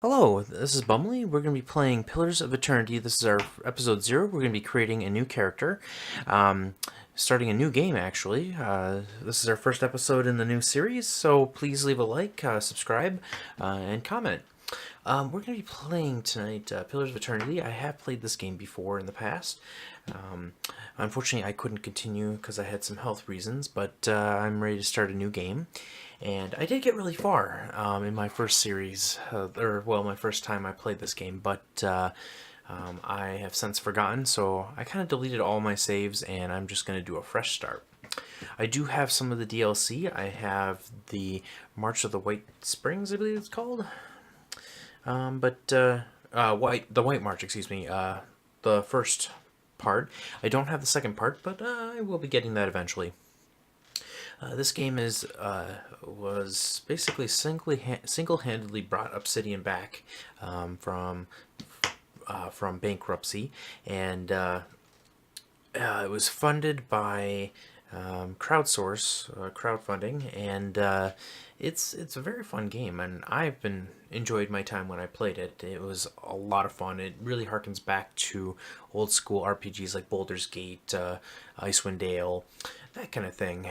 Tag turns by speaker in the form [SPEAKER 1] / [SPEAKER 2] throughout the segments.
[SPEAKER 1] Hello, this is Bumley. We're going to be playing Pillars of Eternity. This is our episode 0. We're going to be creating a new character, um, starting a new game, actually. This is our first episode in the new series, so please leave a like, subscribe, and comment. We're going to be playing tonight Pillars of Eternity. I have played this game before in the past. Um, Unfortunately, I couldn't continue because I had some health reasons, but I'm ready to start a new game. And I did get really far in my first series, my first time I played this game, but I have since forgotten, so I kind of deleted all my saves and I'm just going to do a fresh start. I do have some of the DLC. I have the March of the White Springs, I believe it's called. The White March, excuse me, the first part. I don't have the second part, but I will be getting that eventually. This game was basically single-handedly brought Obsidian back from bankruptcy, and it was funded by crowdfunding, and it's a very fun game, and I've been enjoyed my time when I played it. It was a lot of fun. It really harkens back to old school RPGs like Baldur's Gate, Icewind Dale, that kind of thing.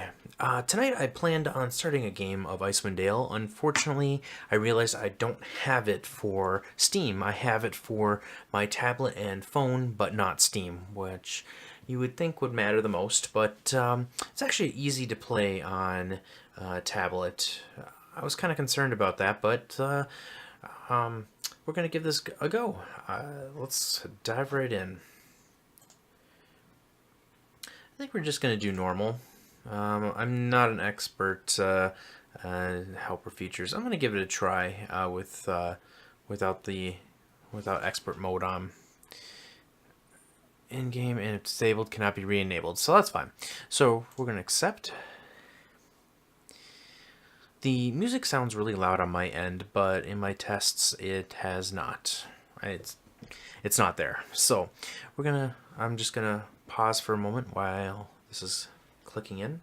[SPEAKER 1] Tonight I planned on starting a game of Icewind Dale. Unfortunately, I realized I don't have it for Steam. I have it for my tablet and phone, but not Steam, which you would think would matter the most, but it's actually easy to play on tablet. I was kind of concerned about that, but we're going to give this a go. Let's dive right in. I think we're just going to do normal. I'm not an expert helper features. I'm going to give it a try without the without expert mode on. In-game and if disabled cannot be re-enabled, so that's fine. So we're going to accept. The music sounds really loud on my end, but in my tests it has not. It's not there. So I'm just gonna pause for a moment while this is clicking in.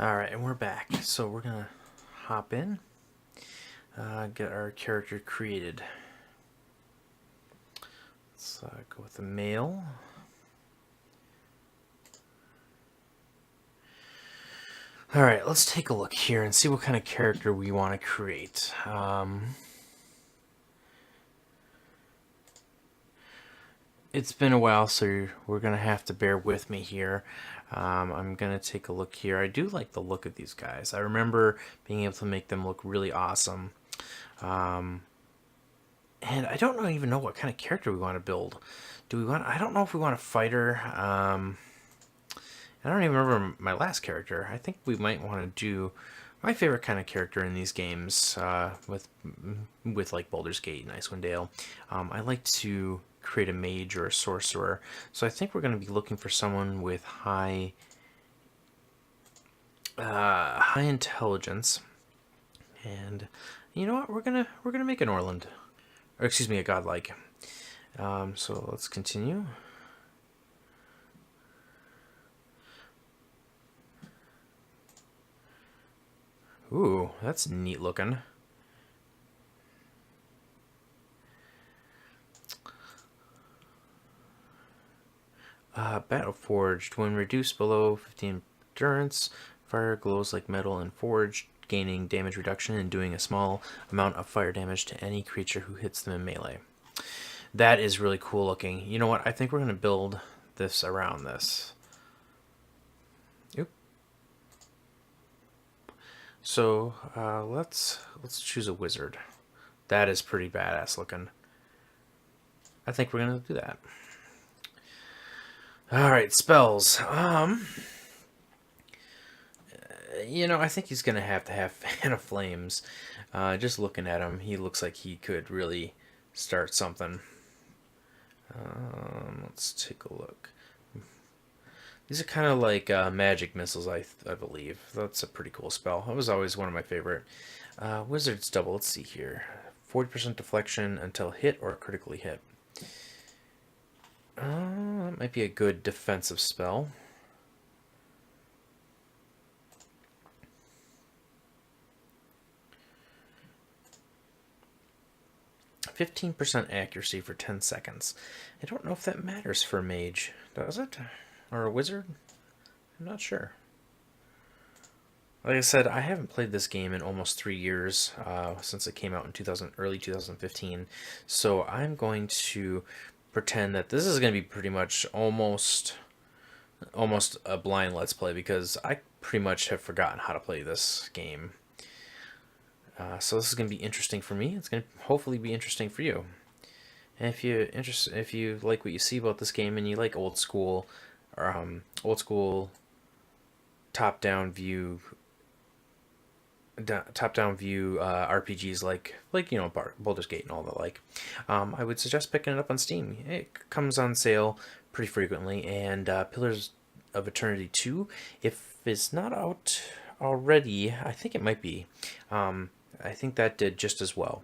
[SPEAKER 1] All right, and we're back. So we're gonna hop in, get our character created. Let's go with the male. All right, let's take a look here and see what kind of character we want to create. It's been a while, so we're gonna have to bear with me here. I'm gonna take a look here. I do like the look of these guys. I remember being able to make them look really awesome. Um, and I don't even know what kind of character we want to build. Do we want? I don't know if we want a fighter. I don't even remember my last character. I think we might want to do my favorite kind of character in these games with like Baldur's Gate and Icewind Dale. I like to create a mage or a sorcerer. So I think we're going to be looking for someone with high high intelligence, and you know what? We're gonna make an Orland, or excuse me, a godlike. So let's continue. Ooh, that's neat looking. Battle Forged. When reduced below 15 endurance, fire glows like metal and forged, gaining damage reduction and doing a small amount of fire damage to any creature who hits them in melee. That is really cool looking. You know what? I think we're going to build this around this. Oop. So let's choose a wizard. That is pretty badass looking. I think we're going to do that. All right, spells. You know, I think he's gonna have to have Fan of Flames. Just looking at him, he looks like he could really start something. Let's take a look. These are kind of like magic missiles, I believe. That's a pretty cool spell. That was always one of my favorite. Wizard's Double. Let's see here. 40% deflection until hit or critically hit. That might be a good defensive spell. %15 accuracy for 10 seconds. I don't know if that matters for a mage, does it? Or a wizard? I'm not sure. Like I said, I haven't played this game in almost 3 years, since it came out in early 2015. So I'm going to pretend that this is going to be pretty much almost a blind let's play, because I pretty much have forgotten how to play this game. So this is going to be interesting for me. It's going to hopefully be interesting for you. And if you like what you see about this game and you like old school top-down view RPGs like Baldur's Gate and all the like, I would suggest picking it up on Steam. It comes on sale pretty frequently, and Pillars of Eternity 2, if it's not out already, I think it might be. I think that did just as well.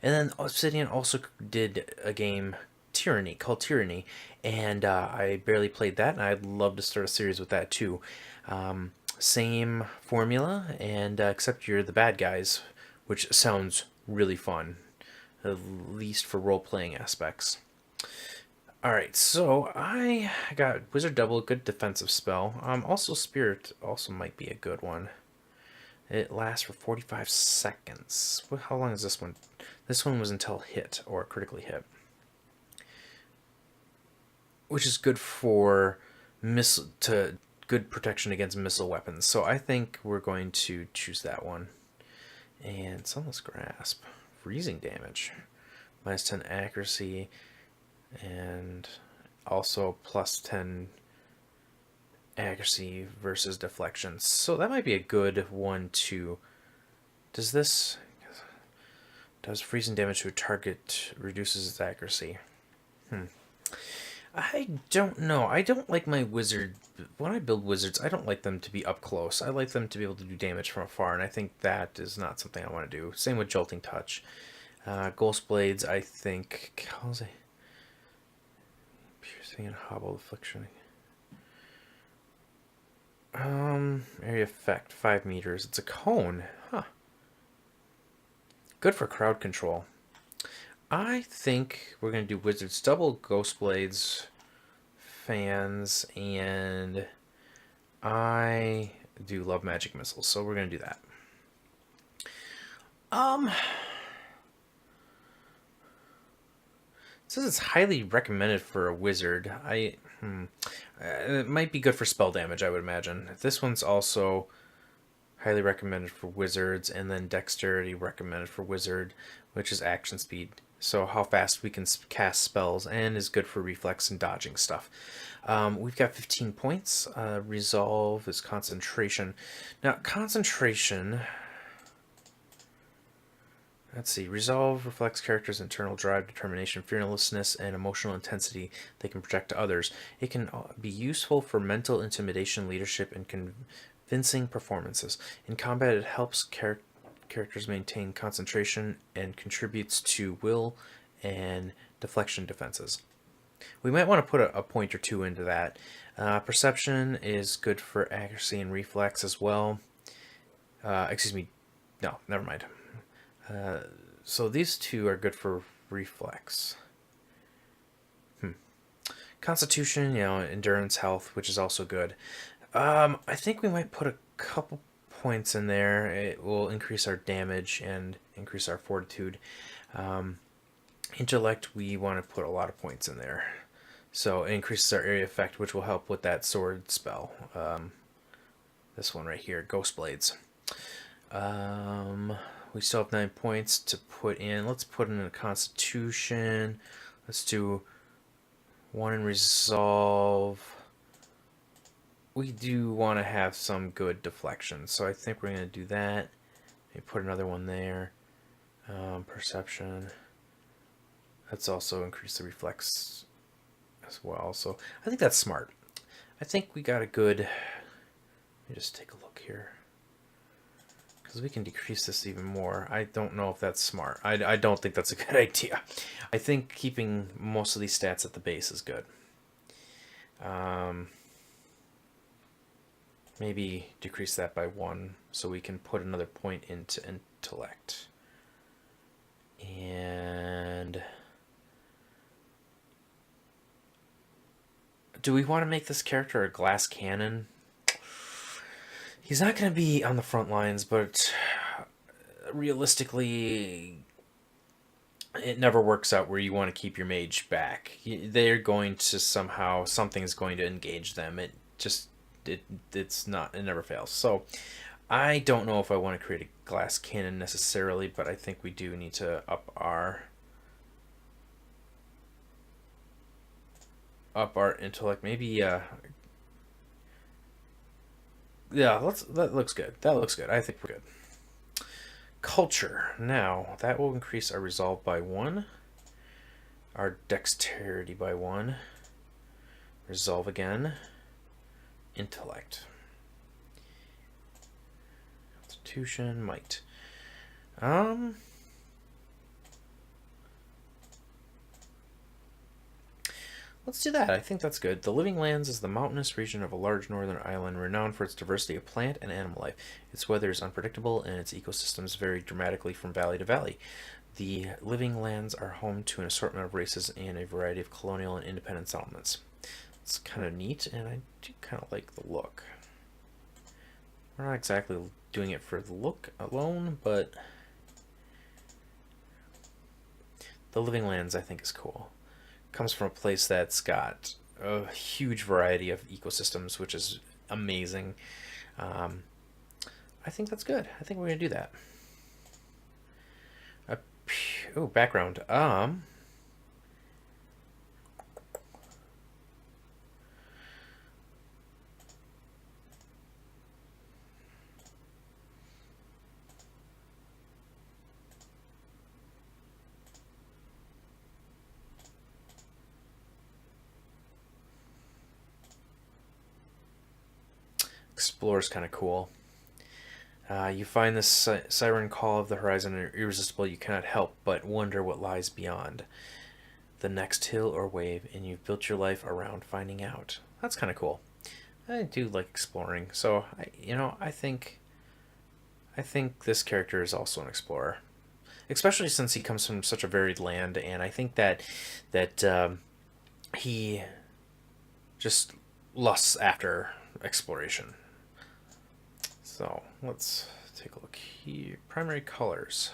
[SPEAKER 1] And then Obsidian also did a game, called Tyranny, and I barely played that, and I'd love to start a series with that too. Same formula, and except you're the bad guys, which sounds really fun, at least for role-playing aspects. Alright, so I got Wizard Double, good defensive spell. Also Spirit also might be a good one. It lasts for 45 seconds. How long is this one? This one was until hit or critically hit, which is good for good protection against missile weapons. So I think we're going to choose that one. And Sunless Grasp, freezing damage, -10 accuracy, and also +10 accuracy versus deflection. So that might be a good one to... does freezing damage to a target reduces its accuracy? I don't know. I don't like my wizard... when I build wizards, I don't like them to be up close. I like them to be able to do damage from afar, and I think that is not something I want to do. Same with Jolting Touch. Ghost Blades, I think... how's it? Piercing and Hobble Affliction. Area effect, 5 meters. It's a cone. Huh. Good for crowd control. I think we're going to do Wizards Double, Ghost Blades, fans, and I do love magic missiles, so we're going to do that. It says it's highly recommended for a wizard. It might be good for spell damage, I would imagine. This one's also highly recommended for wizards, and then dexterity recommended for wizard, which is action speed. So how fast we can cast spells, and is good for reflex and dodging stuff. We've got 15 points. Resolve is concentration. Now, concentration... let's see. Resolve reflects characters' internal drive, determination, fearlessness, and emotional intensity they can project to others. It can be useful for mental intimidation, leadership, and Convincing performances. In combat, it helps characters maintain concentration and contributes to will and deflection defenses. We might want to put a point or two into that. Perception is good for accuracy and reflex as well. Excuse me. No, never mind. So these two are good for reflex. Constitution, endurance, health, which is also good. I think we might put a couple points in there. It will increase our damage and increase our fortitude. Intellect, we want to put a lot of points in there. So it increases our area effect, which will help with that sword spell. This one right here, Ghost Blades. We still have 9 points to put in. Let's put in a Constitution. Let's do 1 in Resolve. We do want to have some good deflection, so I think we're going to do that. Maybe put another one there. Perception. Let's also increase the reflex as well. So I think that's smart. I think we got a good... Let me just take a look here. Because we can decrease this even more. I don't know if that's smart. I don't think that's a good idea. I think keeping most of these stats at the base is good. Maybe decrease that by 1 so we can put another point into intellect. And do we want to make this character a glass cannon? He's not going to be on the front lines, but realistically, it never works out where you want to keep your mage back. They're going to somehow, something's going to engage them. It's not, it never fails. So I don't know if I want to create a glass cannon necessarily, but I think we do need to up our intellect. Maybe yeah, that looks good. That looks good. I think we're good. Culture. Now that will increase our resolve by 1, our dexterity by 1, resolve again, intellect, constitution, might. Let's do that. I think that's good. The Living Lands is the mountainous region of a large northern island renowned for its diversity of plant and animal life. Its weather is unpredictable and its ecosystems vary dramatically from valley to valley. The Living Lands are home to an assortment of races and a variety of colonial and independent settlements. It's kind of neat, and I do kind of like the look. We're not exactly doing it for the look alone, but the Living Lands I think is cool. Comes from a place that's got a huge variety of ecosystems, which is amazing. I think that's good. I think we're gonna do that. Oh, background. Explore is kind of cool. You find this siren call of the horizon irresistible. You cannot help but wonder what lies beyond the next hill or wave, and you've built your life around finding out. That's kind of cool. I do like exploring, so I think this character is also an explorer, especially since he comes from such a varied land, and I think that he just lusts after exploration. So let's take a look here. Primary colors.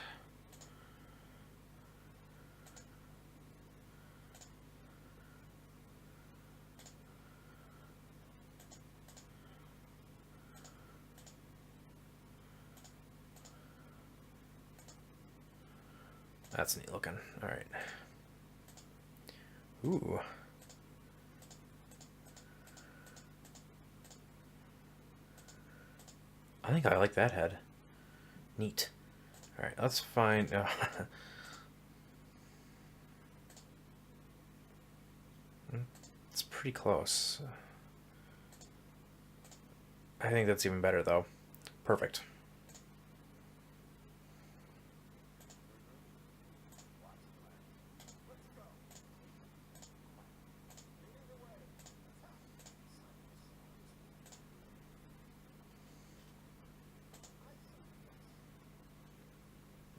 [SPEAKER 1] That's neat looking. All right. Ooh. I think I like that head. Neat. All right, let's find... it's pretty close. I think that's even better, though. Perfect.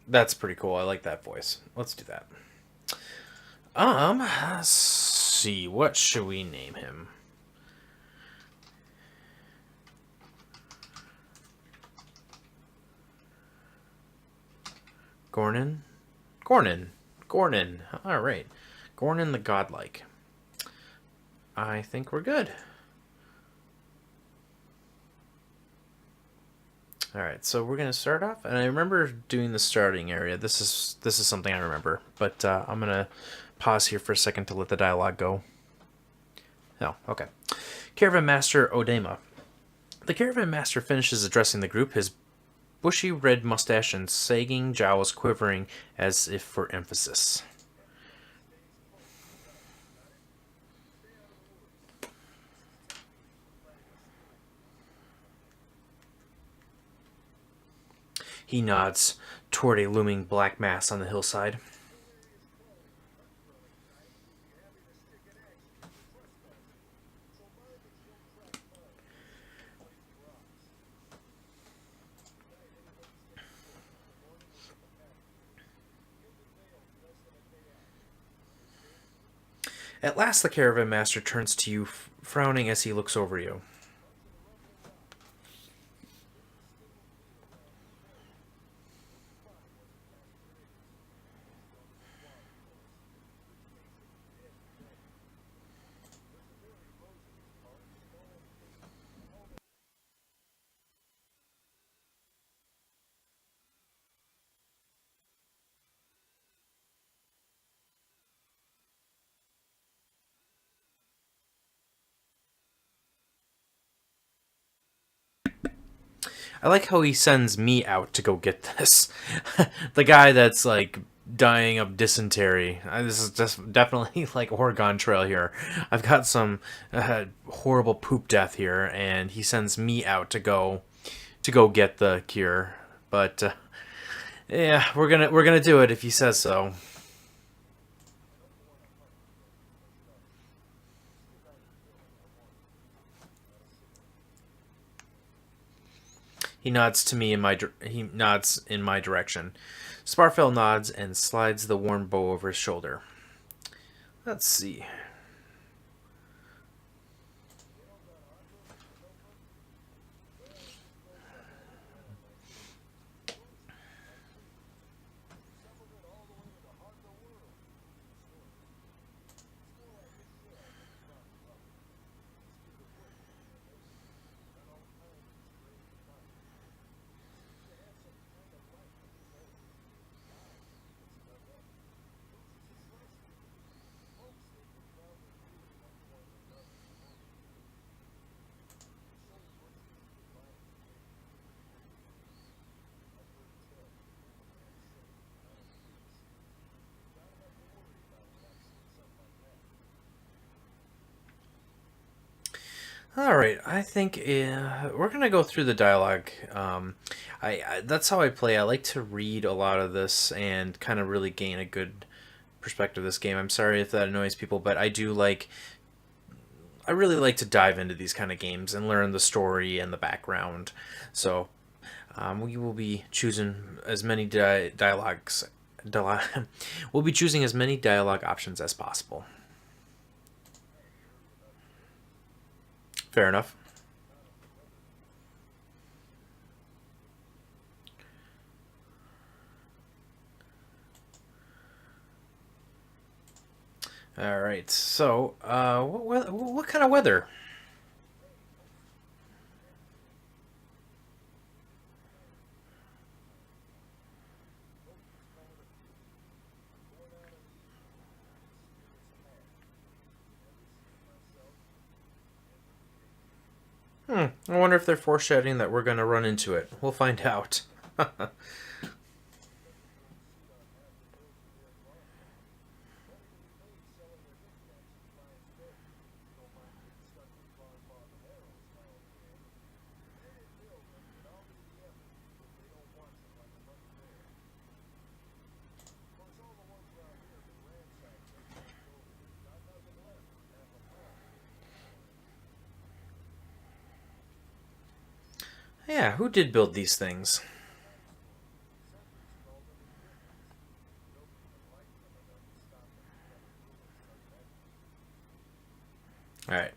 [SPEAKER 1] That's pretty cool. I like that voice. Let's do that. Let's see. What should we name him? Gornin? Gornin. Gornin. All right. Gornin the Godlike. I think we're good. All right, so we're gonna start off, and I remember doing the starting area. This is something I remember, but I'm gonna pause here for a second to let the dialogue go. Oh, okay. Caravan Master Odema. The Caravan Master finishes addressing the group, his bushy red mustache and sagging jowls quivering as if for emphasis. He nods toward a looming black mass on the hillside. At last, the Caravan Master turns to you, frowning as he looks over you. I like how he sends me out to go get this. The guy that's like dying of dysentery. This is just definitely like Oregon Trail here. I've got some horrible poop death here, and he sends me out to go get the cure. But yeah, we're gonna do it if he says so. He nods to me in my he nods in my direction. Sparfell nods and slides the worn bow over his shoulder. Let's see. All right, I think we're gonna go through the dialogue. I that's how I play. I like to read a lot of this and kind of really gain a good perspective of this game. I'm sorry if that annoys people, but I really like to dive into these kind of games and learn the story and the background. So we will be choosing as many dialogues. We'll be choosing as many dialogue options as possible. Fair enough. All right. So, what kind of weather? I wonder if they're foreshadowing that we're going to run into it. We'll find out. Yeah, who did build these things? All right.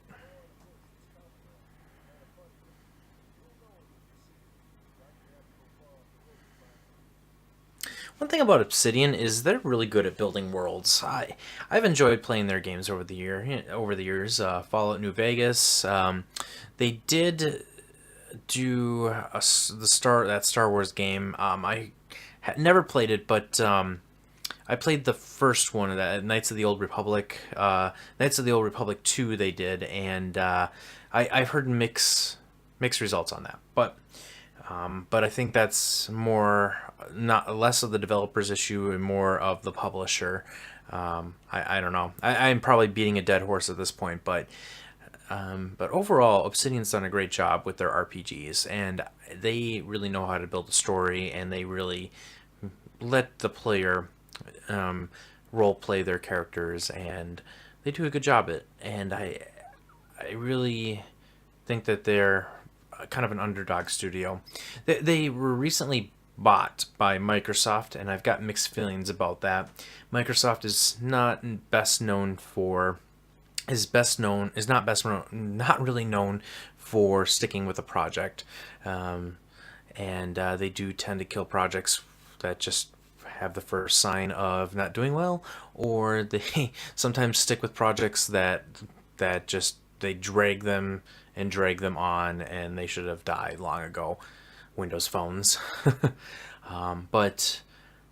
[SPEAKER 1] One thing about Obsidian is they're really good at building worlds. I've enjoyed playing their games over the years. Fallout New Vegas. They did do that Star Wars game. I had never played it, but I played the first one of that, Knights of the Old Republic. Knights of the Old Republic 2 they did, and I've heard mixed results on that. But I think that's more not less of the developer's issue and more of the publisher. I don't know. I'm probably beating a dead horse at this point, but overall, Obsidian's done a great job with their RPGs, and they really know how to build a story, and they really let the player role play their characters, and they do a good job at it. And I really think that they're kind of an underdog studio. They were recently bought by Microsoft, and I've got mixed feelings about that. Microsoft is not best known for is not best known, not really known for sticking with a project, and they do tend to kill projects that just have the first sign of not doing well, or they sometimes stick with projects that just they drag them on, and they should have died long ago. Windows phones. But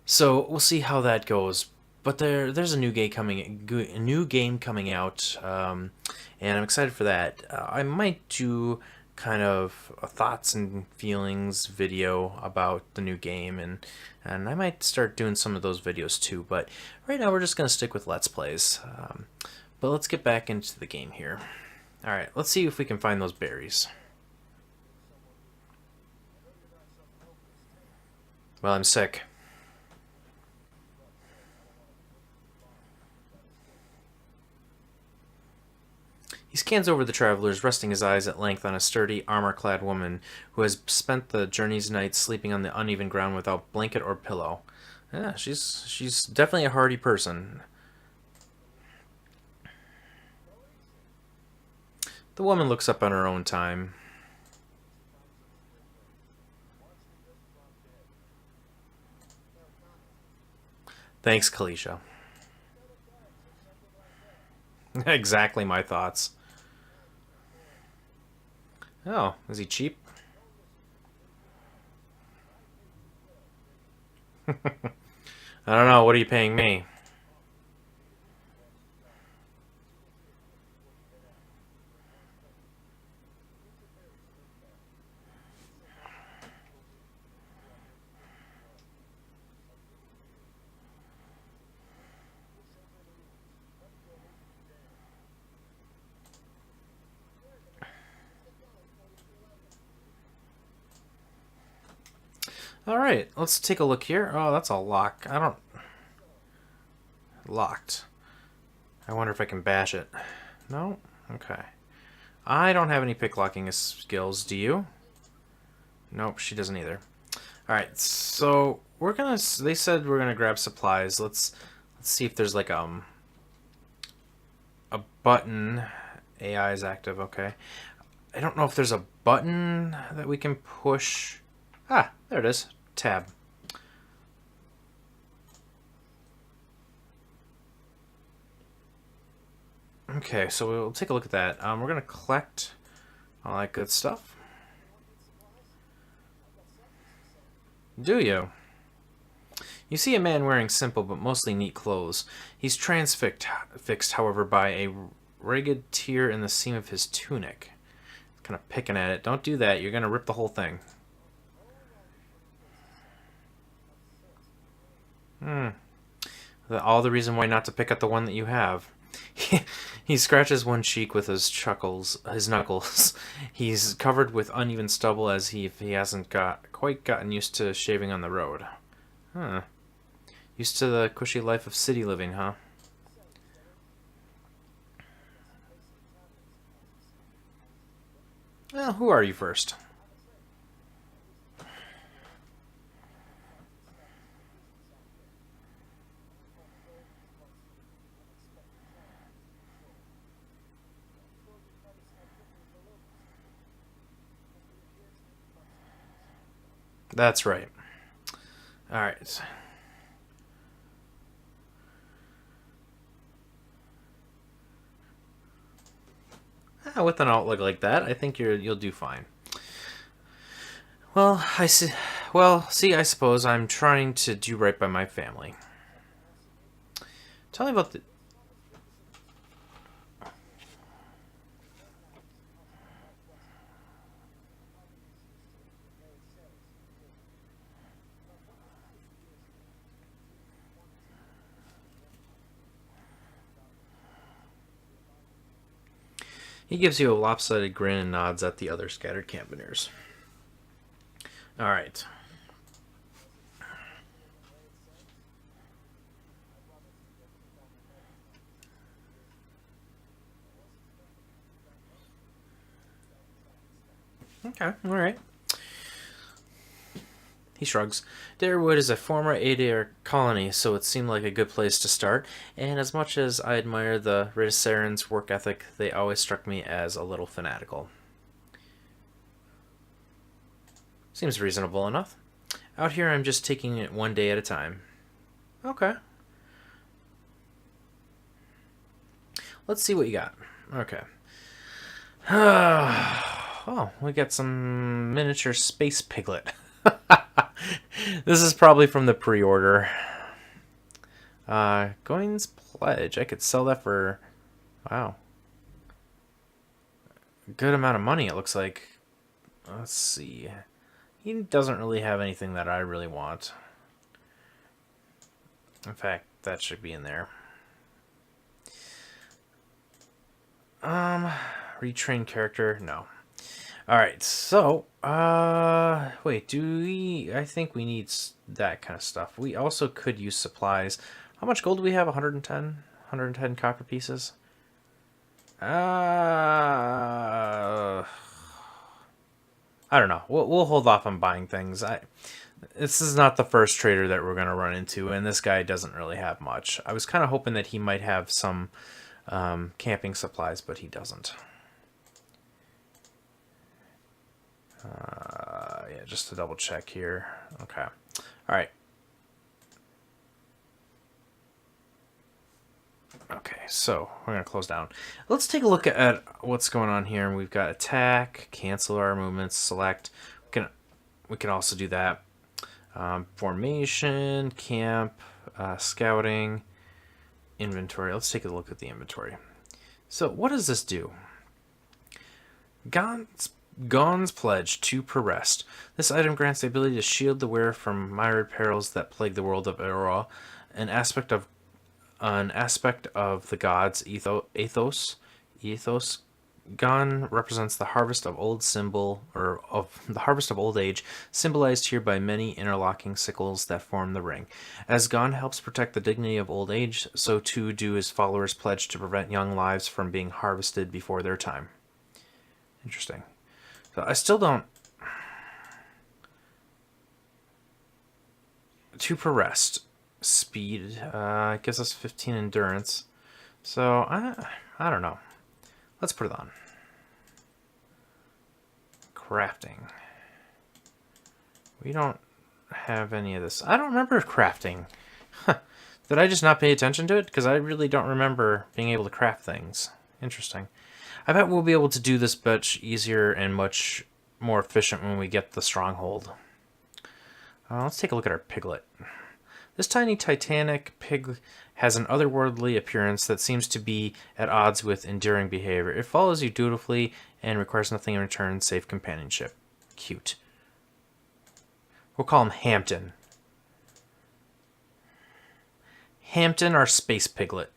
[SPEAKER 1] so we'll see how that goes. But there's a new game coming out, and I'm excited for that. I might do kind of a thoughts and feelings video about the new game, and I might start doing some of those videos too. But right now we're just gonna stick with Let's Plays. But let's get back into the game here. All right, let's see if we can find those berries. Well, I'm sick. He scans over the travelers, resting his eyes at length on a sturdy, armor-clad woman who has spent the journey's night sleeping on the uneven ground without blanket or pillow. Yeah, she's definitely a hardy person. The woman looks up on her own time. Thanks, Kalisha. Exactly my thoughts. Oh, is he cheap? I don't know. What are you paying me? All right, let's take a look here. Oh, that's a lock. I don't locked. I wonder if I can bash it. No. Okay. I don't have any picklocking skills. Do you? Nope, she doesn't either. All right, so we're gonna. They said we're gonna grab supplies. Let's see if there's like a button. AI is active. Okay. I don't know if there's a button that we can push. Ah, there it is. Tab. Okay, so we'll take a look at that. We're gonna collect all that good stuff. Do you? You see a man wearing simple but mostly neat clothes. He's transfixed, however, by a ragged tear in the seam of his tunic. Kind of picking at it. Don't do that. You're gonna rip the whole thing. Hmm. All the reason why not to pick up the one that you have. He scratches one cheek with his knuckles. He's covered with uneven stubble as he hasn't quite gotten used to shaving on the road. Huh. Used to the cushy life of city living, huh? Well, who are you first? That's right. All right. With an outlook like that, I think you'll do fine. Well, I see. Well, see, I suppose I'm trying to do right by my family. Tell me about the. He gives you a lopsided grin and nods at the other scattered campaigners. All right. Okay. All right. He shrugs. Darewood is a former Adair colony, so it seemed like a good place to start, and as much as I admire the Ridisarans' work ethic, they always struck me as a little fanatical. Seems reasonable enough. Out here, I'm just taking it one day at a time. Okay. Let's see what you got. Okay. Oh, we got some miniature space piglet. This is probably from the pre-order. Goins Pledge. I could sell that for, wow, a good amount of money, it looks like. Let's see. He doesn't really have anything that I really want. In fact, that should be in there. Retrain character? No. Alright, so, wait, I think we need that kind of stuff. We also could use supplies. How much gold do we have? 110? 110 copper pieces? I don't know. We'll hold off on buying things. This is not the first trader that we're going to run into, and this guy doesn't really have much. I was kind of hoping that he might have some camping supplies, but he doesn't. Yeah, just to double check here. Okay. All right. Okay, so we're going to close down. Let's take a look at what's going on here. We've got attack, cancel our movements, select. We can also do that. Formation, camp, scouting, inventory. Let's take a look at the inventory. So what does this do? Gon's Pledge, 2 per rest. This item grants the ability to shield the wearer from myriad perils that plague the world of Aurora, an aspect of the gods' ethos. Gon represents the harvest of old age, symbolized here by many interlocking sickles that form the ring. As Gon helps protect the dignity of old age, so too do his followers pledge to prevent young lives from being harvested before their time. Interesting. So I still don't. 2 per rest. Speed gives us 15 endurance. So I don't know. Let's put it on. Crafting. We don't have any of this. I don't remember crafting. Did I just not pay attention to it? Because I really don't remember being able to craft things. Interesting. I bet we'll be able to do this much easier and much more efficient when we get the stronghold. Let's take a look at our piglet. This tiny titanic pig has an otherworldly appearance that seems to be at odds with endearing behavior. It follows you dutifully and requires nothing in return save companionship. Cute. We'll call him Hampton. Hampton, our space piglet.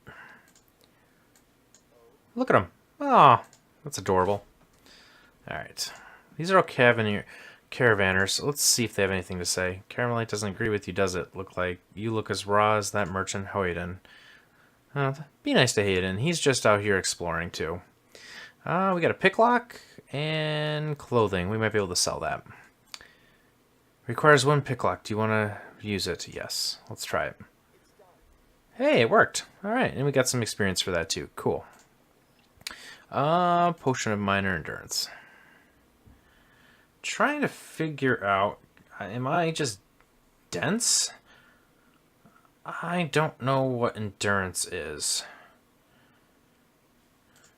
[SPEAKER 1] Look at him. Oh, that's adorable. Alright. These are all caravanners. Let's see if they have anything to say. Caramelite doesn't agree with you, does it? Look like you look as raw as that merchant Hoyden. Be nice to Hayden. He's just out here exploring too. We got a picklock and clothing. We might be able to sell that. Requires 1 picklock. Do you want to use it? Yes. Let's try it. Hey, it worked. All right, and we got some experience for that too. Cool. Potion of minor endurance. Trying to figure out Am I just dense? I don't know what endurance is.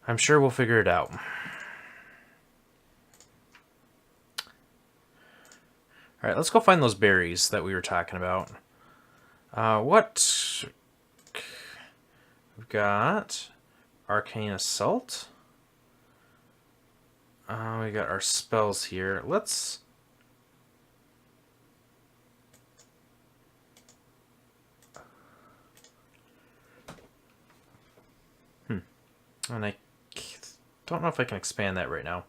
[SPEAKER 1] I'm sure we'll figure it out. Alright, let's go find those berries that we were talking about. What? We've got Arcane Assault. We got our spells here. Let's... And I don't know if I can expand that right now.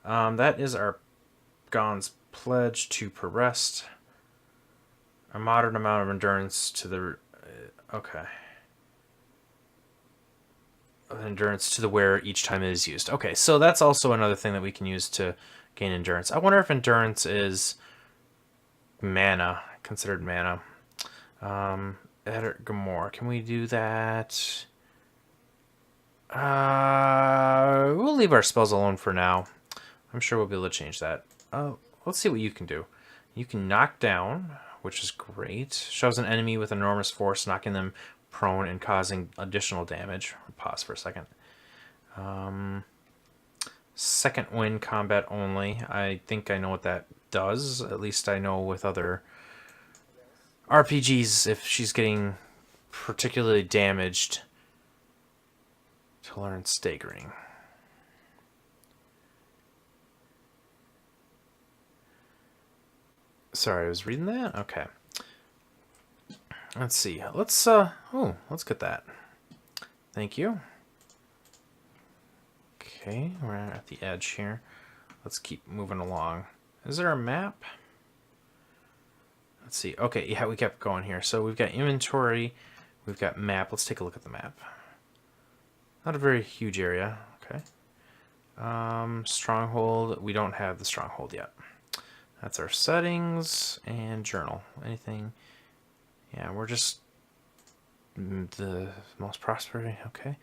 [SPEAKER 1] That is our Gon's Pledge to Perest. A moderate amount of endurance to the... okay. Endurance to the wearer each time it is used. Okay, so that's also another thing that we can use to gain endurance. I wonder if endurance is mana, considered mana. Edit Gamor, can we do that? We'll leave our spells alone for now. I'm sure we'll be able to change that. Let's see what you can do. You can knock down, which is great. Shoves an enemy with enormous force, knocking them prone and causing additional damage. Pause for a second. Second wind combat only. I think I know what that does. At least I know with other RPGs if she's getting particularly damaged to learn staggering. Sorry, I was reading that? Okay. Let's see. Let's get that. Thank you. Okay, we're at the edge here. Let's keep moving along. Is there a map? Let's see. Okay, yeah, we kept going here. So we've got inventory, we've got map. Let's take a look at the map. Not a very huge area. Okay. Stronghold. We don't have the stronghold yet. That's our settings and journal. Anything? Yeah, we're just the most prosperity. Okay.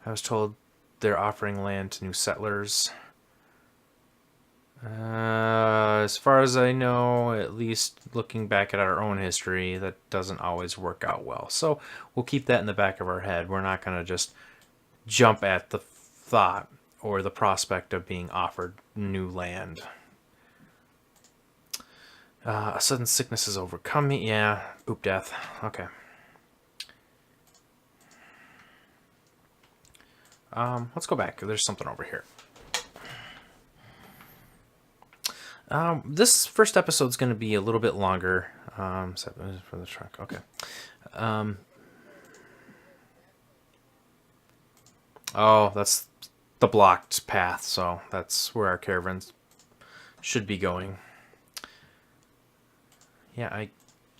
[SPEAKER 1] I was told they're offering land to new settlers. As far as I know, at least looking back at our own history, that doesn't always work out well. So we'll keep that in the back of our head. We're not going to just jump at the thought or the prospect of being offered new land. A sudden sickness has overcome me. Yeah, boop death. Okay. Let's go back. There's something over here. This first episode's going to be a little bit longer. 7 minutes for the truck. Okay. Oh, that's the blocked path, so that's where our caravans should be going. Yeah,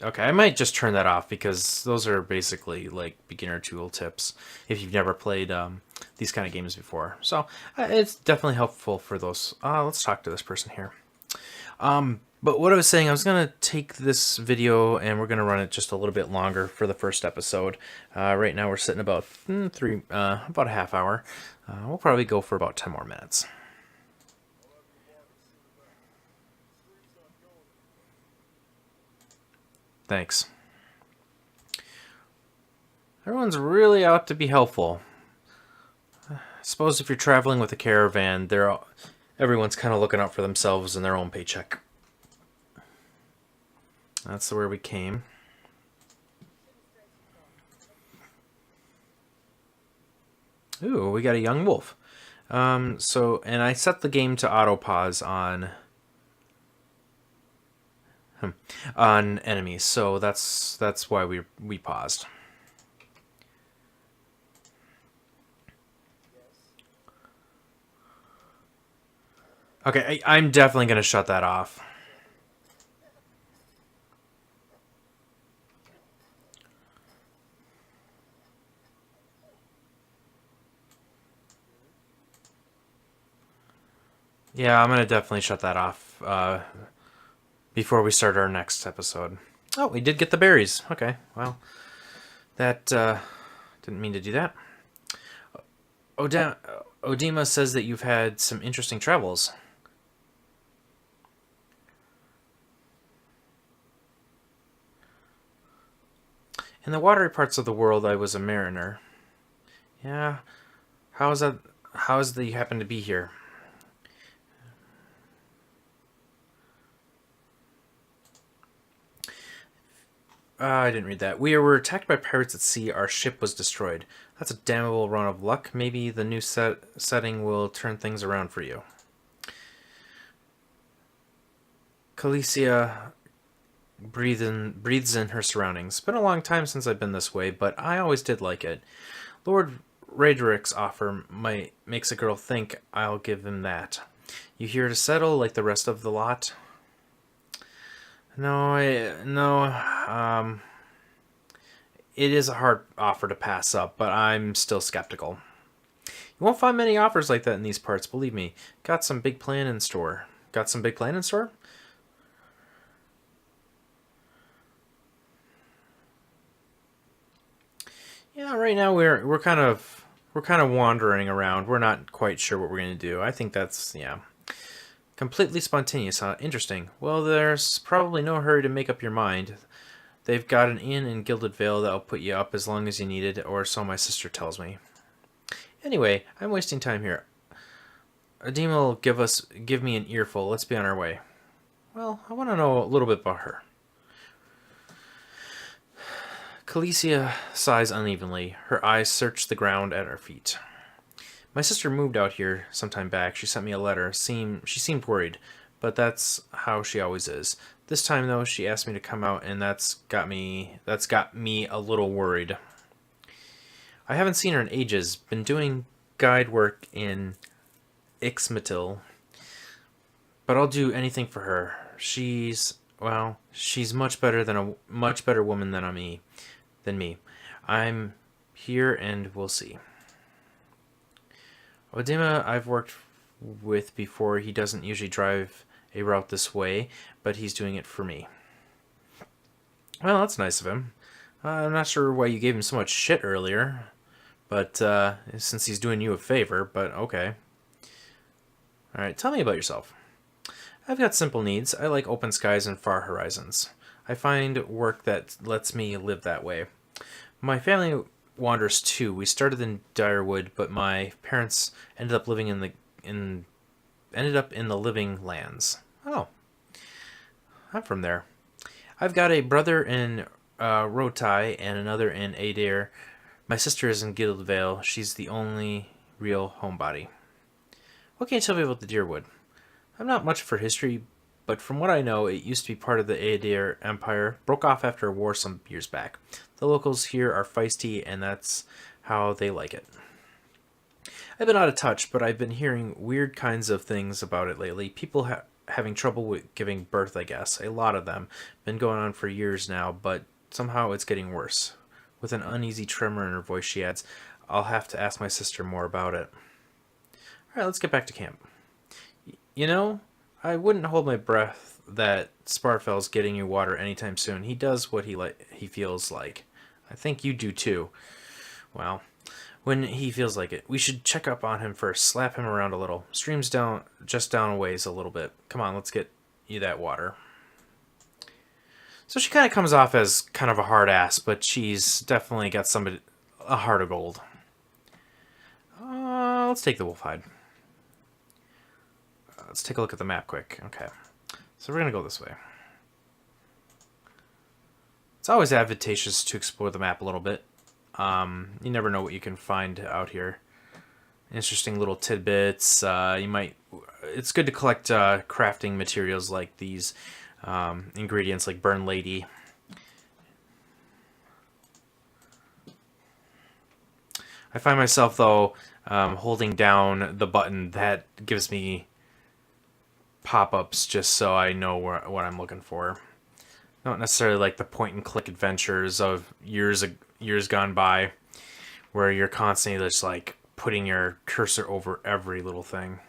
[SPEAKER 1] okay, I might just turn that off because those are basically like beginner tool tips if you've never played these kind of games before. So it's definitely helpful for those. Let's talk to this person here. But what I was saying, I was going to take this video and we're going to run it just a little bit longer for the first episode. Right now we're sitting about about a half hour. We'll probably go for about 10 more minutes. Thanks. Everyone's really out to be helpful. I suppose if you're traveling with a caravan, everyone's kind of looking out for themselves and their own paycheck. That's where we came. Ooh, we got a young wolf. And I set the game to auto pause on enemies, so that's why we paused. Okay, I'm definitely gonna shut that off. Yeah, I'm gonna definitely shut that off before we start our next episode. Oh, we did get the berries. Okay, well, that didn't mean to do that. Odima says that you've had some interesting travels. In the watery parts of the world, I was a mariner. Yeah, how is that? How is that you happen to be here? I didn't read that. We were attacked by pirates at sea. Our ship was destroyed. That's a damnable run of luck. Maybe the new setting will turn things around for you. Calicia breathes in her surroundings. It's been a long time since I've been this way, but I always did like it. Lord Raedric's offer makes a girl think. I'll give him that. You here to settle like the rest of the lot? No. It is a hard offer to pass up, but I'm still skeptical. You won't find many offers like that in these parts, believe me. Got some big plan in store. Got some big plan in store? Yeah, right now we're kind of wandering around. We're not quite sure what we're gonna do. I think that's, yeah, completely spontaneous, huh? Interesting. Well, there's probably no hurry to make up your mind. They've got an inn in Gilded Vale that'll put you up as long as you need it, or so my sister tells me. Anyway, I'm wasting time here. Adema will give me an earful. Let's be on our way. Well, I want to know a little bit about her. Calicia sighs unevenly. Her eyes search the ground at our feet. My sister moved out here some time back. She sent me a letter. She seemed worried, but that's how she always is. This time, though, she asked me to come out, and that's got me a little worried. I haven't seen her in ages. Been doing guide work in Ixmitil, but I'll do anything for her. She's much better woman than me. I'm here, and we'll see. Adema I've worked with before. He doesn't usually drive a route this way, but he's doing it for me. Well, that's nice of him. I'm not sure why you gave him so much shit earlier, but since he's doing you a favor, but okay. Alright, tell me about yourself. I've got simple needs. I like open skies and far horizons. I find work that lets me live that way. My family wanders too. We started in Direwood, but my parents ended up living in the living lands. Oh, I'm from there. I've got a brother in Rotai and another in Adair. My sister is in Gilded Vale. She's the only real homebody. What can you tell me about the Deerwood? I'm not much for history, but from what I know, it used to be part of the Adair Empire, broke off after a war some years back. The locals here are feisty, and that's how they like it. I've been out of touch, but I've been hearing weird kinds of things about it lately. People having trouble with giving birth, I guess. A lot of them. Been going on for years now, but somehow it's getting worse. With an uneasy tremor in her voice, she adds, I'll have to ask my sister more about it. Alright, let's get back to camp. You know, I wouldn't hold my breath that Sparfell's getting you water anytime soon. He does what he feels like. I think you do too. Well, when he feels like it. We should check up on him first, slap him around a little. Stream's down a ways a little bit. Come on, let's get you that water. So she kind of comes off as kind of a hard ass, but she's definitely got a heart of gold. Let's take the wolf hide. Let's take a look at the map quick. Okay, so we're gonna go this way. It's always advantageous to explore the map a little bit. You never know what you can find out here. Interesting little tidbits. It's good to collect crafting materials like these ingredients, like Burn Lady. I find myself though holding down the button that gives me pop-ups just so I know what I'm looking for. Not necessarily like the point-and-click adventures of years gone by, where you're constantly just like putting your cursor over every little thing.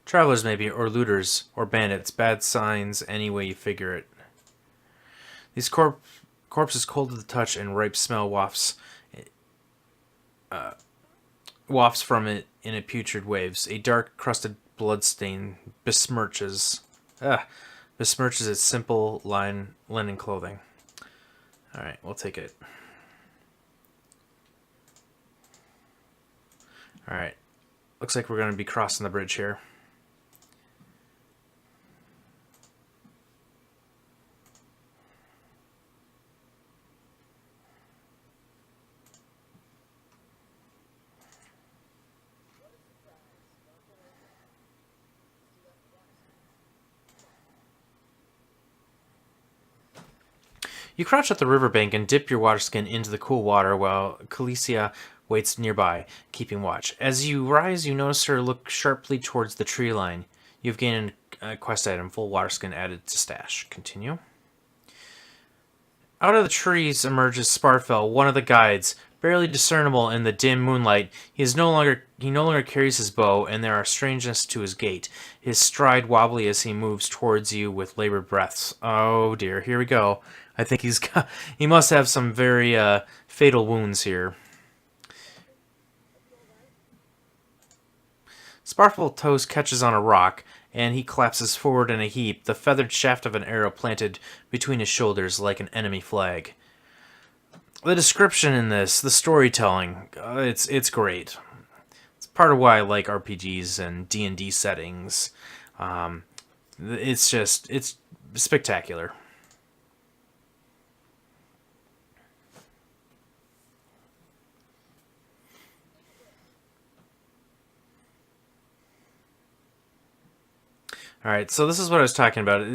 [SPEAKER 1] Travelers maybe, or looters, or bandits. Bad signs any way you figure it. These corpses cold to the touch and ripe smell wafts from it in a putrid waves. A dark crusted bloodstain besmirches. Besmirches its simple linen clothing. Alright, we'll take it. Alright. Looks like we're going to be crossing the bridge here. You crouch at the riverbank and dip your water skin into the cool water while Calicia waits nearby, keeping watch. As you rise, you notice her look sharply towards the tree line. You've gained a quest item, full water skin added to stash. Continue. Out of the trees emerges Sparfell, one of the guides. Barely discernible in the dim moonlight, he no longer carries his bow, and there are strangeness to his gait. His stride wobbly as he moves towards you with labored breaths. Oh dear, here we go. I think he must have some very fatal wounds here. Sparkle Toes catches on a rock, and he collapses forward in a heap, the feathered shaft of an arrow planted between his shoulders like an enemy flag. The description in this, the storytelling, it's great. It's part of why I like RPGs and D&D settings. It's spectacular. Alright, so this is what I was talking about.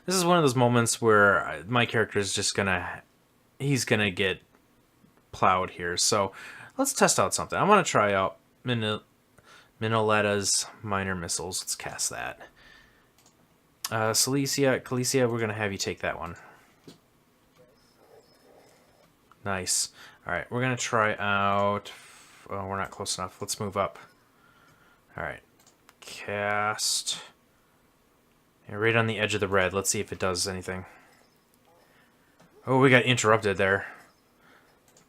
[SPEAKER 1] This is one of those moments where my character is just he's gonna get plowed here. So let's test out something. I want to try out Minoletta's minor missiles. Let's cast that. Calicia, we're gonna have you take that one. Nice. Alright, we're gonna try out... Oh, we're not close enough. Let's move up. Alright. Cast... Yeah, right on the edge of the red. Let's see if it does anything. Oh, we got interrupted there.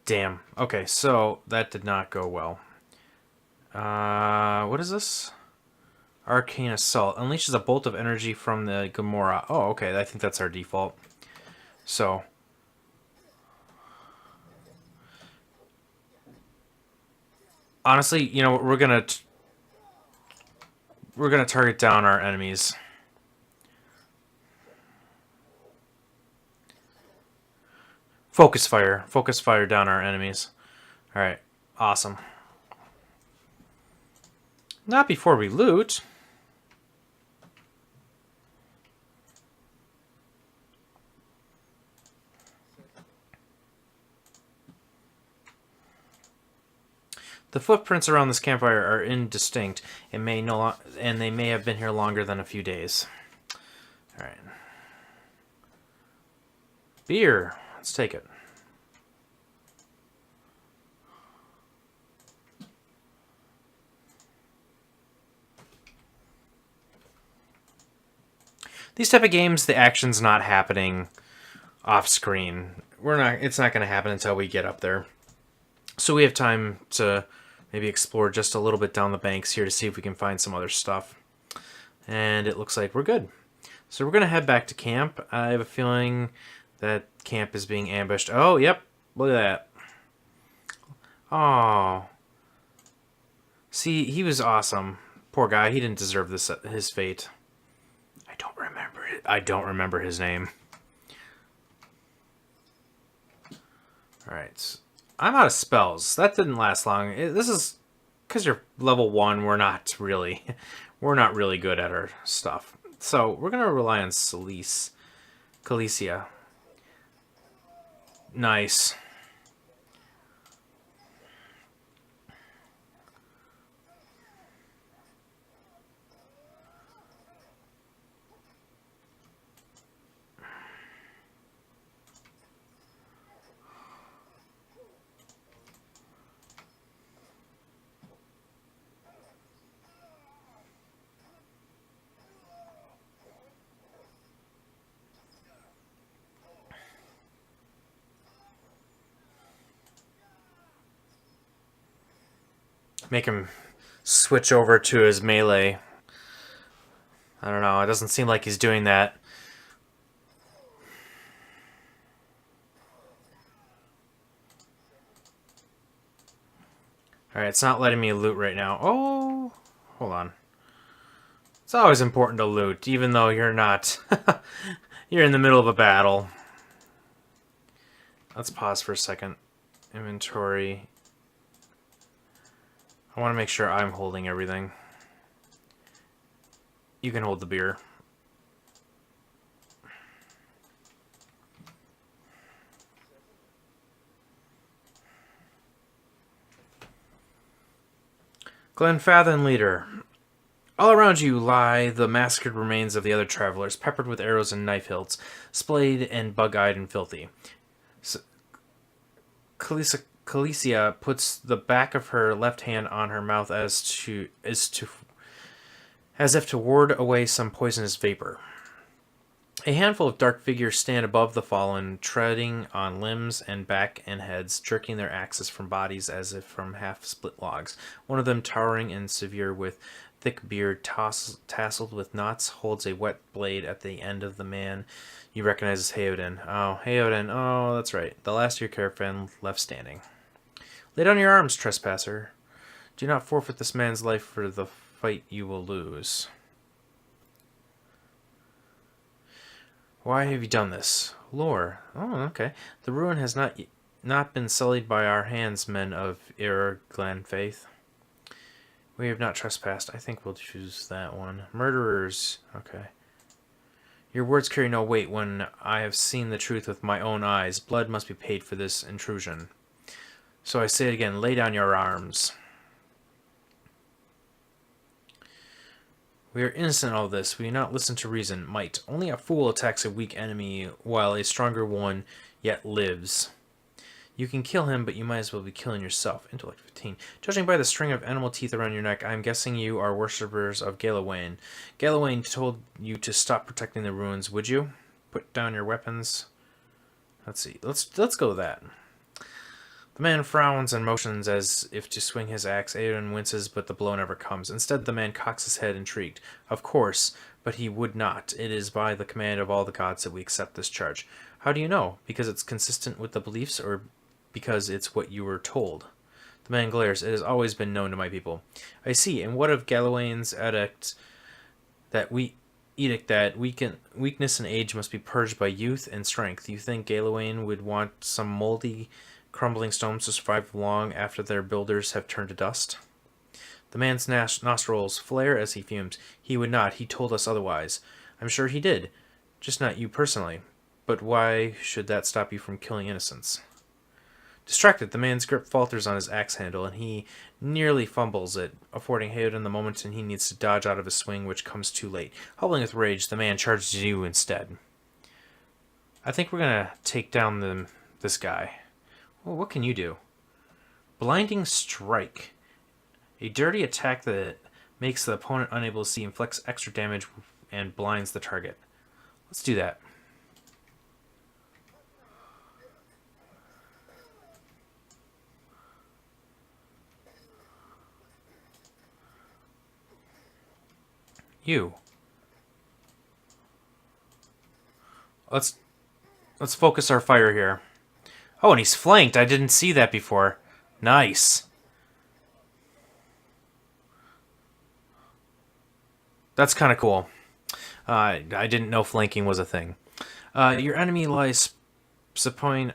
[SPEAKER 1] Damn. Okay, so that did not go well. What is this? Arcane Assault. Unleashes a bolt of energy from the Gamora. Oh, okay. I think that's our default. So... Honestly, you know, we're gonna target down our enemies. Focus fire down our enemies. All right, awesome. Not before we loot. The footprints around this campfire are indistinct and they may have been here longer than a few days. All right. Beer. Let's take it. These type of games, the action's not happening off screen. It's not going to happen until we get up there. So we have time to maybe explore just a little bit down the banks here to see if we can find some other stuff. And it looks like we're good. So we're going to head back to camp. I have a feeling that camp is being ambushed. Oh, yep. Look at that. Oh. See, he was awesome. Poor guy. He didn't deserve his fate. I don't remember his name. Alright. I'm out of spells. That didn't last long. This is... Because you're level 1, we're not really good at our stuff. So, we're going to rely on Calicia. Nice. Make him switch over to his melee. I don't know. It doesn't seem like he's doing that. Alright, it's not letting me loot right now. Oh, hold on. It's always important to loot, even though you're not... you're in the middle of a battle. Let's pause for a second. Inventory. I want to make sure I'm holding everything. You can hold the beer. Glenfathen leader. All around you lie the massacred remains of the other travelers, peppered with arrows and knife hilts, splayed and bug-eyed and filthy. Khaleesi puts the back of her left hand on her mouth as if to ward away some poisonous vapor. A handful of dark figures stand above the fallen, treading on limbs and back and heads, jerking their axes from bodies as if from half-split logs. One of them, towering and severe with thick beard tasseled with knots, holds a wet blade at the end of the man you recognize as Heoden. Oh, Heoden. Oh, that's right. The last of your caravan left standing. Lay down your arms, trespasser. Do not forfeit this man's life for the fight you will lose. Why have you done this? Lore. Oh, okay. The ruin has not been sullied by our hands, men of Glenfaith. We have not trespassed. I think we'll choose that one. Murderers. Okay. Your words carry no weight when I have seen the truth with my own eyes. Blood must be paid for this intrusion. So I say it again, lay down your arms. We are innocent of all this. We do not listen to reason, might. Only a fool attacks a weak enemy, while a stronger one yet lives. You can kill him, but you might as well be killing yourself. Intellect 15. Judging by the string of animal teeth around your neck, I am guessing you are worshippers of Galawain. Galawain told you to stop protecting the ruins, would you? Put down your weapons. Let's see. Let's go with that. The man frowns and motions as if to swing his axe. Aeron winces, but the blow never comes. Instead, the man cocks his head, intrigued. Of course, but he would not. It is by the command of all the gods that we accept this charge. How do you know? Because it's consistent with the beliefs, or because it's what you were told? The man glares. It has always been known to my people. I see. And what of Galawain's edict that weakness and age must be purged by youth and strength? You think Galawain would want some moldy, crumbling stones to survive long after their builders have turned to dust? The man's nostrils flare as he fumes. He would not. He told us otherwise. I'm sure he did. Just not you personally. But why should that stop you from killing innocents? Distracted, the man's grip falters on his axe handle, and he nearly fumbles it, affording Heoden the moment he needs to dodge out of his swing, which comes too late. Howling with rage, the man charges you instead. I think we're going to take down this guy. Well, what can you do? Blinding Strike. A dirty attack that makes the opponent unable to see, inflicts extra damage, and blinds the target. Let's do that. You. Let's focus our fire here. Oh, and he's flanked. I didn't see that before. Nice. That's kind of cool. I didn't know flanking was a thing. Your enemy lies supine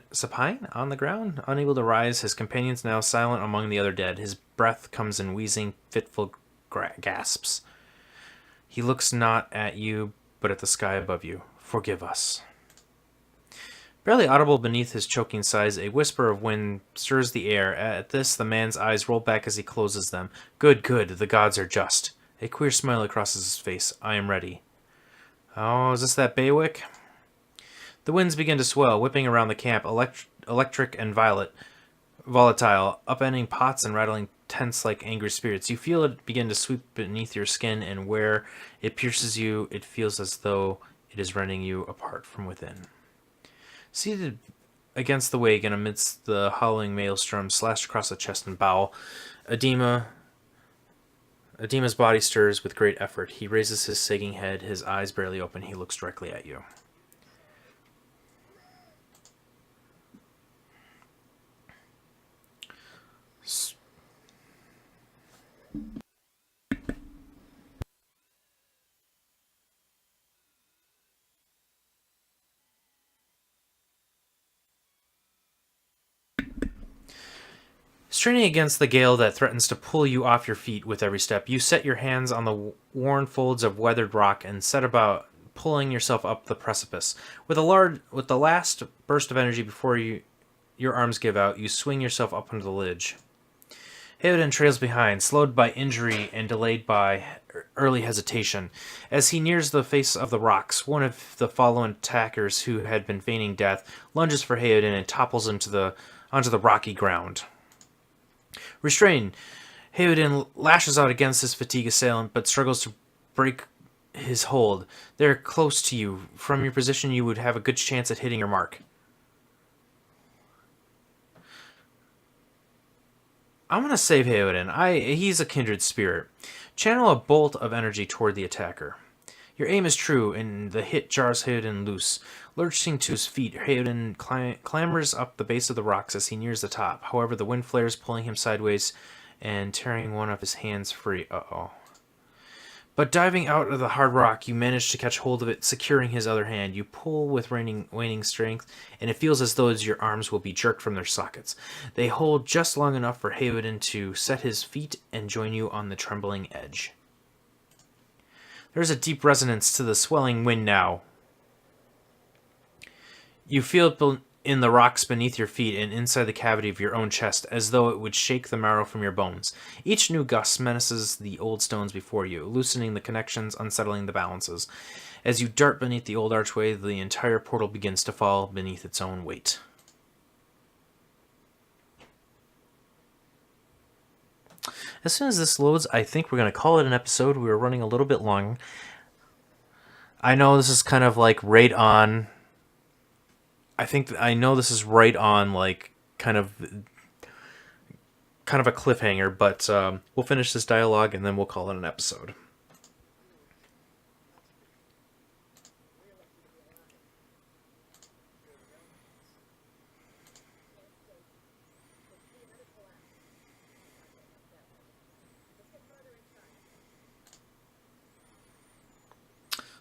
[SPEAKER 1] on the ground, unable to rise. His companions now silent among the other dead. His breath comes in wheezing, fitful gasps. He looks not at you, but at the sky above you. Forgive us. Barely audible beneath his choking sighs, a whisper of wind stirs the air. At this, the man's eyes roll back as he closes them. Good, good, the gods are just. A queer smile crosses his face. I am ready. Oh, is this that Baywick? The winds begin to swell, whipping around the camp, electric and volatile, upending pots and rattling tents like angry spirits. You feel it begin to sweep beneath your skin, and where it pierces you, it feels as though it is rending you apart from within. Seated against the wagon amidst the howling maelstrom slashed across the chest and bowel, Adema Adima's body stirs with great effort. He raises his sagging head, his eyes barely open. He looks directly at you. Straining against the gale that threatens to pull you off your feet with every step, you set your hands on the worn folds of weathered rock and set about pulling yourself up the precipice. With the last burst of energy before your arms give out, you swing yourself up onto the ledge. Hayden trails behind, slowed by injury and delayed by early hesitation. As he nears the face of the rocks, one of the fallen attackers who had been feigning death lunges for Hayden and topples onto the rocky ground. Restrained, Hayden lashes out against his fatigue assailant, but struggles to break his hold. They're close to you. From your position, you would have a good chance at hitting your mark. I'm going to save Hayden. He's a kindred spirit. Channel a bolt of energy toward the attacker. Your aim is true, and the hit jars Hayden loose. Lurching to his feet, Hayden clambers up the base of the rocks as he nears the top. However, the wind flares, pulling him sideways and tearing one of his hands free. But diving out of the hard rock, you manage to catch hold of it, securing his other hand. You pull with waning strength, and it feels as though your arms will be jerked from their sockets. They hold just long enough for Hayden to set his feet and join you on the trembling edge. There's a deep resonance to the swelling wind now. You feel it in the rocks beneath your feet and inside the cavity of your own chest, as though it would shake the marrow from your bones. Each new gust menaces the old stones before you, loosening the connections, unsettling the balances. As you dart beneath the old archway, the entire portal begins to fall beneath its own weight. As soon as this loads, I think we're going to call it an episode. We were running a little bit long. I know this is kind of like right on... I know this is right on, like, kind of a cliffhanger, but we'll finish this dialogue and then we'll call it an episode.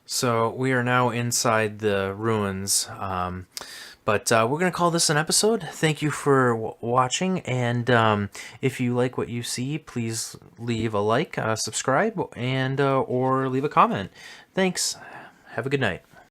[SPEAKER 1] So we are now inside the ruins, but we're going to call this an episode. Thank you for watching, and if you like what you see, please leave a like, subscribe, and or leave a comment. Thanks. Have a good night.